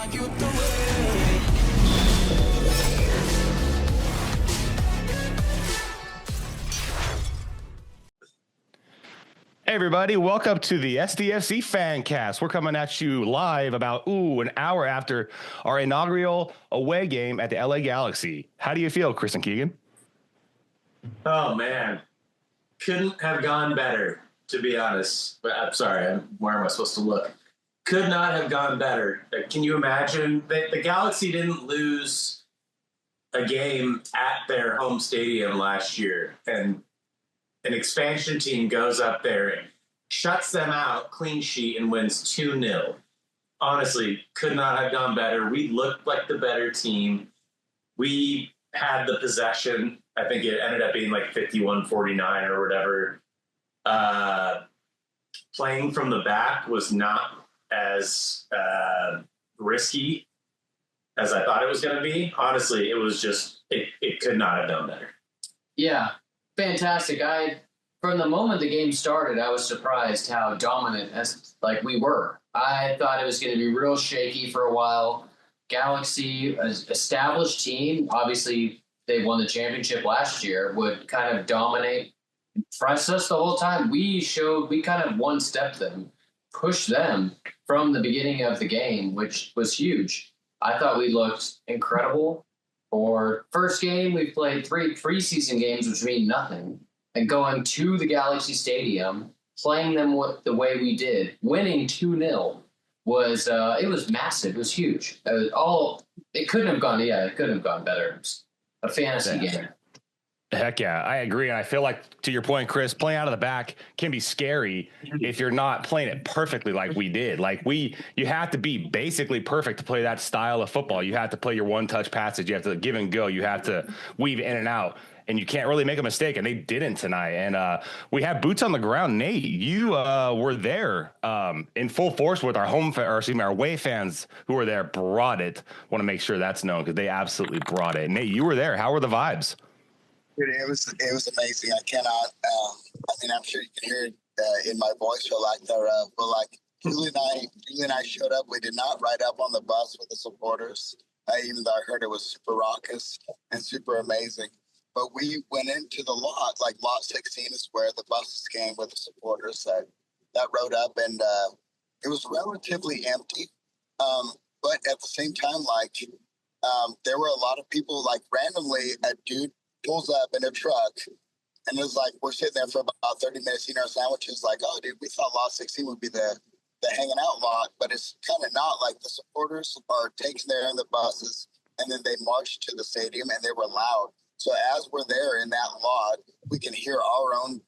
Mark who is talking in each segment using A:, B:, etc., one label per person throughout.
A: Hey everybody, welcome to the SDFC Fancast. We're coming at you live about an hour after our inaugural away game at the LA Galaxy. How do you feel, Chris and Keegan?
B: Oh man, couldn't have gone better, to be honest. But I'm sorry, where am I supposed to look? Could not have gone better. Can you imagine? The Galaxy didn't lose a game at their home stadium last year, and an expansion team goes up there and shuts them out, clean sheet, and wins 2-0. Honestly, could not have gone better. We looked like the better team. We had the possession. I think it ended up being like 51-49 or whatever. Playing from the back was not as risky as I thought it was going to be. Honestly, it was just, it could not have done better.
C: Yeah. Fantastic. From the moment the game started, I was surprised how dominant we were. I thought it was going to be real shaky for a while. Galaxy, an established team, obviously they won the championship last year, would kind of dominate, press us the whole time. We kind of one-stepped them, pushed them from the beginning of the game, which was huge. I thought we looked incredible. For first game, we played 3 preseason games, which mean nothing. And going to the Galaxy Stadium, playing them the way we did, winning 2-0 was it was massive. It was huge. It couldn't have gone better. It was a fantasy game.
A: Heck yeah, I agree. And I feel like, to your point, Chris, playing out of the back can be scary if you're not playing it perfectly like we did. You have to be basically perfect to play that style of football. You have to play your one-touch passage. You have to give and go. You have to weave in and out. And you can't really make a mistake, and they didn't tonight. And we have boots on the ground. Nate, you were there in full force with our our away fans who were there. Brought it. Want to make sure that's known because they absolutely brought it. Nate, you were there. How were the vibes?
D: Dude, it was amazing. I cannot. I'm sure you can hear it in my voice for lack thereof. But Julie and I showed up. We did not ride up on the bus with the supporters, even though I heard it was super raucous and super amazing. But we went into the lot. Lot 16 is where the buses came with the supporters that rode up, and it was relatively empty. But at the same time, there were a lot of people. Randomly, a dude pulls up in a truck, and it's we're sitting there for about 30 minutes eating our sandwiches. Oh, dude, we thought lot 16 would be the hanging out lot, but it's kind of not. The supporters are taken there in the buses, and then they march to the stadium, and they were loud. So as we're there in that lot, we can hear our own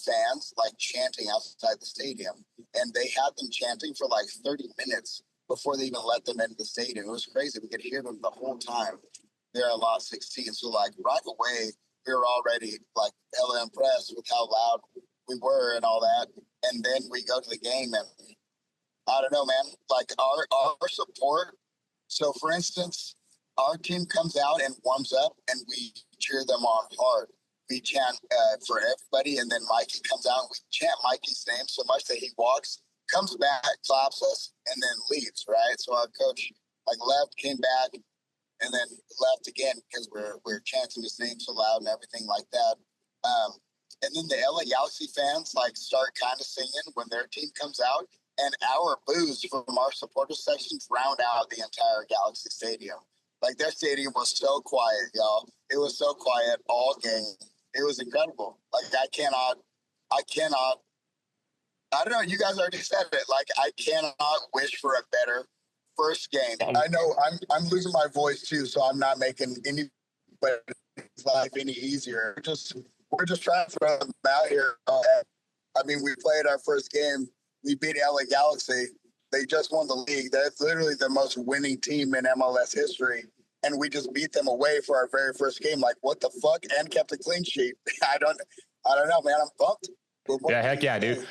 D: fans chanting outside the stadium, and they had them chanting for 30 minutes before they even let them into the stadium. It was crazy. We could hear them the whole time there at lot 16. So right away, we were already hella impressed with how loud we were and all that. And then we go to the game, and I don't know, man, our support. So for instance, our team comes out and warms up, and we cheer them on hard. We chant for everybody, and then Mikey comes out, and we chant Mikey's name so much that he walks, comes back, claps us, and then leaves, right? So our coach left, came back, and then left again because we're chanting his name so loud and everything like that. And then the LA Galaxy fans start kind of singing when their team comes out, and our boos from our supporter sections round out the entire Galaxy Stadium. Their stadium was so quiet, y'all. It was so quiet all game. It was incredible. I don't know. You guys already said it. I cannot wish for a better first game. I know I'm losing my voice too, so I'm not making anybody's life any easier. We're just trying to throw them out here. We played our first game. We beat LA Galaxy. They just won the league. They're literally the most winning team in MLS history. And we just beat them away for our very first game. What the fuck? And kept a clean sheet. I don't know, man. I'm pumped.
A: Yeah, heck yeah, dude.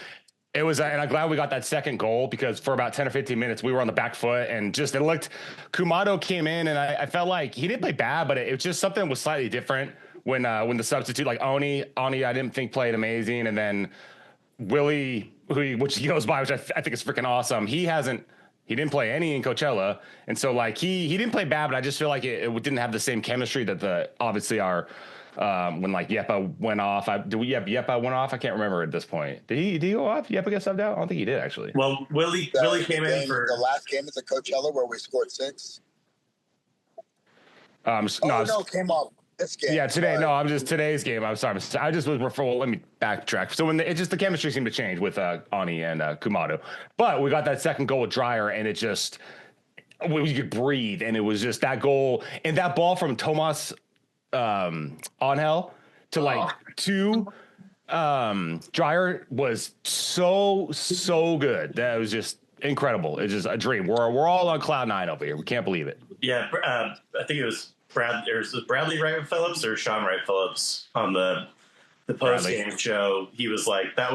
A: It was, and I'm glad we got that second goal because for about 10 or 15 minutes, we were on the back foot and it looked, Kumado came in and I felt like he didn't play bad, but it was just something was slightly different when the substitute, Oni, I didn't think played amazing. And then Willie, which he goes by, which I think is freaking awesome. He hasn't He didn't play any in Coachella, and so like he didn't play bad, but I just feel like it didn't have the same chemistry that obviously our when like Yepa went off. Yepa went off? I can't remember at this point. Did he go off? Yepa get subbed out? I don't think he did actually.
B: Well, Willie came in for
D: the last game at the Coachella where we scored 6. Came off this game.
A: Yeah, today. Sorry. No, I'm just today's game. I'm sorry. I just was referring. Let me backtrack. So when it's just the chemistry seemed to change with Ani and Kumado, but we got that second goal with Dreyer, and it just we could breathe, and it was just that goal and that ball from Thomas Angel to Dreyer was so good. That was just incredible. It's just a dream. We're all on cloud 9 over here. We can't believe it.
B: Yeah, I think it was Bradley Wright Phillips or Sean Wright Phillips on the post game show. He was like, that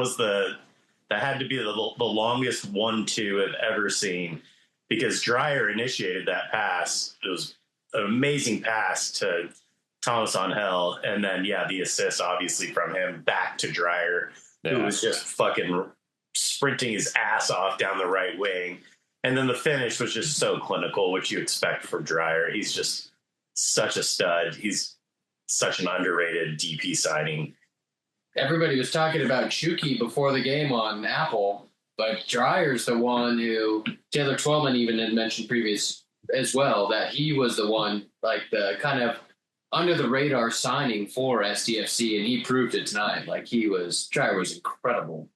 B: had to be the longest 1-2 I've ever seen, because Dreyer initiated that pass. It was an amazing pass to Thomas Angel, and then the assist obviously from him back to Dreyer, who was just fucking sprinting his ass off down the right wing. And then the finish was just so clinical, which you expect from Dreyer. He's just such a stud. He's such an underrated DP signing.
C: Everybody was talking about Chucky before the game on Apple, but Dreyer's the one who Taylor Twellman even had mentioned previous as well, that he was the one, like the kind of under the radar signing for SDFC, and he proved it tonight. Like Dreyer was incredible.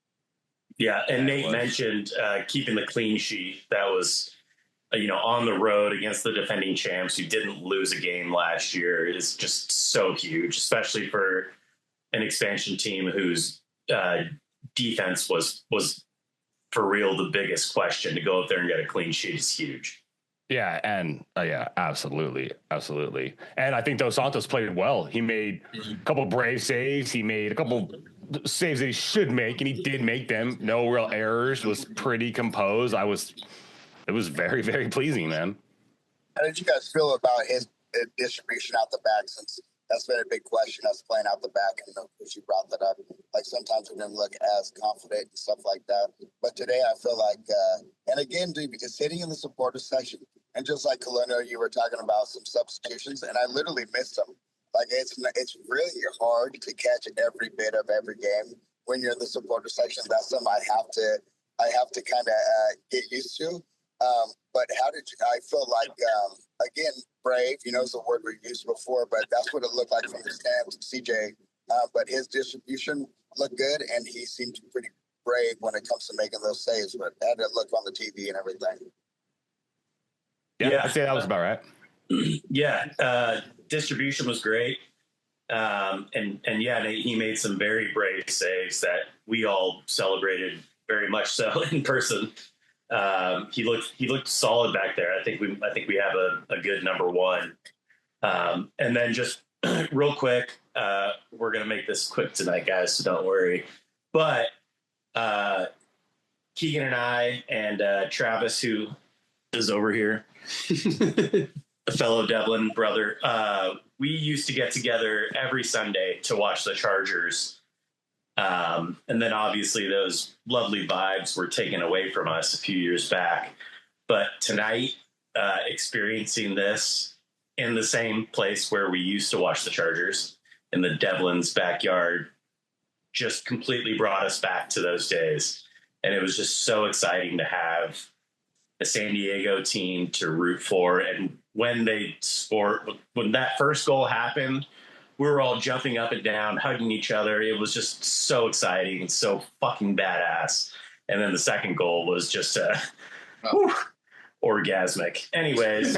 B: Yeah, and Nate mentioned keeping the clean sheet. That was, on the road against the defending champs who didn't lose a game last year is just so huge, especially for an expansion team whose defense was for real the biggest question. To go up there and get a clean sheet is huge.
A: Yeah, and absolutely. And I think Dos Santos played well. He made a couple brave saves. He made a couple saves that he should make, and he did make them. No real errors. Was pretty composed. It was very, very pleasing, man.
D: How did you guys feel about his distribution out the back? Since that's been a big question, us playing out the back, and because you brought that up, like sometimes we didn't look as confident and stuff like that. But today I feel like, and again, dude, because sitting in the supporter section, and just like Colino, you were talking about some substitutions, and I literally missed them. Like it's really hard to catch every bit of every game when you're in the supporter section. That's something I have to kind of get used to. But I feel like, again, brave, is the word we used before, but that's what it looked like from the stands, CJ. But his distribution looked good, and he seemed pretty brave when it comes to making those saves, but had it look on the TV and everything.
A: Yeah, I'd say that was about right.
B: Distribution was great. He made some very brave saves that we all celebrated very much so in person. He looked solid back there. I think we have a good number one. And then just real quick, we're gonna make this quick tonight, guys, so don't worry. But Keegan and I and Travis, who is over here, a fellow Devlin brother, we used to get together every Sunday to watch the Chargers. And then obviously those lovely vibes were taken away from us a few years back. But tonight, experiencing this in the same place where we used to watch the Chargers, in the Devlin's backyard, just completely brought us back to those days. And it was just so exciting to have a San Diego team to root for. And when that first goal happened, we were all jumping up and down, hugging each other. It was just so exciting and so fucking badass. And then the second goal was just orgasmic. Anyways,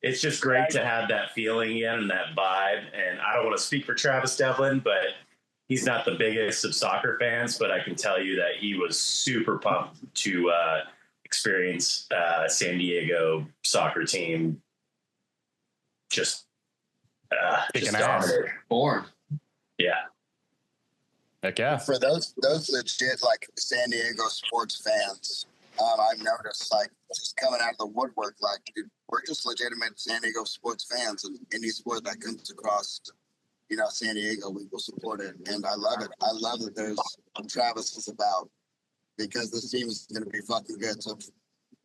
B: it's just great to have that feeling again and that vibe. And I don't want to speak for Travis Devlin, but he's not the biggest of soccer fans, but I can tell you that he was super pumped to experience San Diego soccer team just dominant.
C: Born.
B: Yeah.
A: Heck yeah.
D: For those legit like San Diego sports fans, I've noticed like just coming out of the woodwork, like dude, we're just legitimate San Diego sports fans, and any sport that comes across, San Diego, we will support it, and I love it. I love that there's what Travis is about, because this team is going to be fucking good. So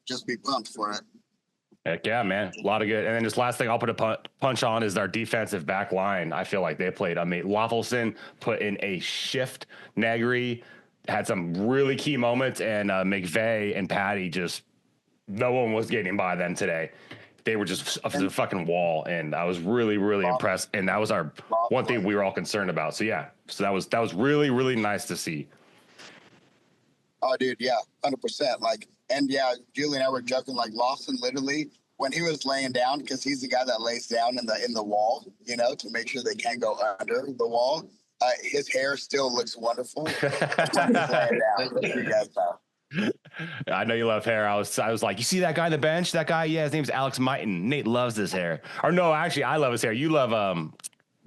D: just be pumped for it.
A: Heck yeah, man. A lot of good. And then just last thing I'll put a punch on is our defensive back line. I feel like they played. I mean, Waffleson put in a shift. Negri had some really key moments, and McVeigh and Patty just, no one was getting by them today. They were just a fucking wall, and I was really, really impressed. And that was our one thing we were all concerned about. So yeah, so that was really, really nice to see.
D: Oh, dude, yeah, 100%. Like, and yeah, Julie and I were joking. Like Lawson, literally, when he was laying down, because he's the guy that lays down in the wall, you know, to make sure they can't go under the wall. His hair still looks wonderful. When he's laying down, you guys know.
A: I know you love hair. I was like, you see that guy on the bench? That guy, yeah, his name's Alex Mighton. Nate loves his hair. Or no, actually, I love his hair. You love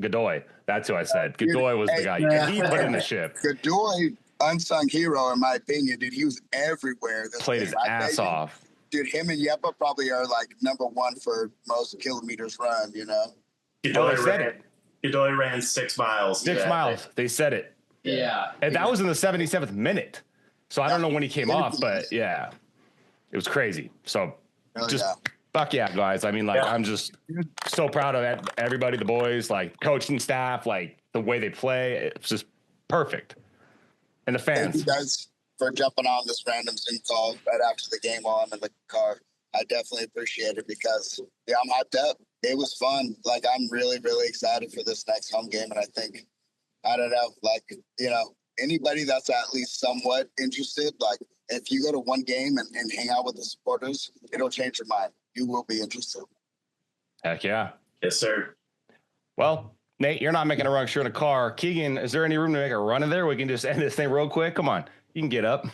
A: Godoy. That's who I said. Godoy was the guy. He put in the ship.
D: Godoy, unsung hero in my opinion, dude. He was everywhere.
A: Played his ass off.
D: Dude, him and Yepa probably are like number one for most kilometers run, you know?
E: Godoy ran 6 miles.
A: 6 miles. They said it.
C: Yeah.
A: And that was in the 77th minute. So I don't know when he came off, but yeah, it was crazy. So fuck yeah, guys. I mean, like, I'm just so proud of everybody, the boys, like coaching staff, like the way they play. It's just perfect. And the fans.
D: Thank you guys for jumping on this random Zoom call right after the game while I'm in the car. I definitely appreciate it because, yeah, I'm hyped up. It was fun. Like, I'm really, really excited for this next home game. And I think, I don't know, like, you know, anybody that's at least somewhat interested, like, if you go to one game and hang out with the supporters, it'll change your mind. You will be interested.
A: Heck yeah.
E: Yes, sir.
A: Well, Nate, you're not making a run. You're in a car. Keegan, is there any room to make a run in there? We can just end this thing real quick. Come on. You can get up.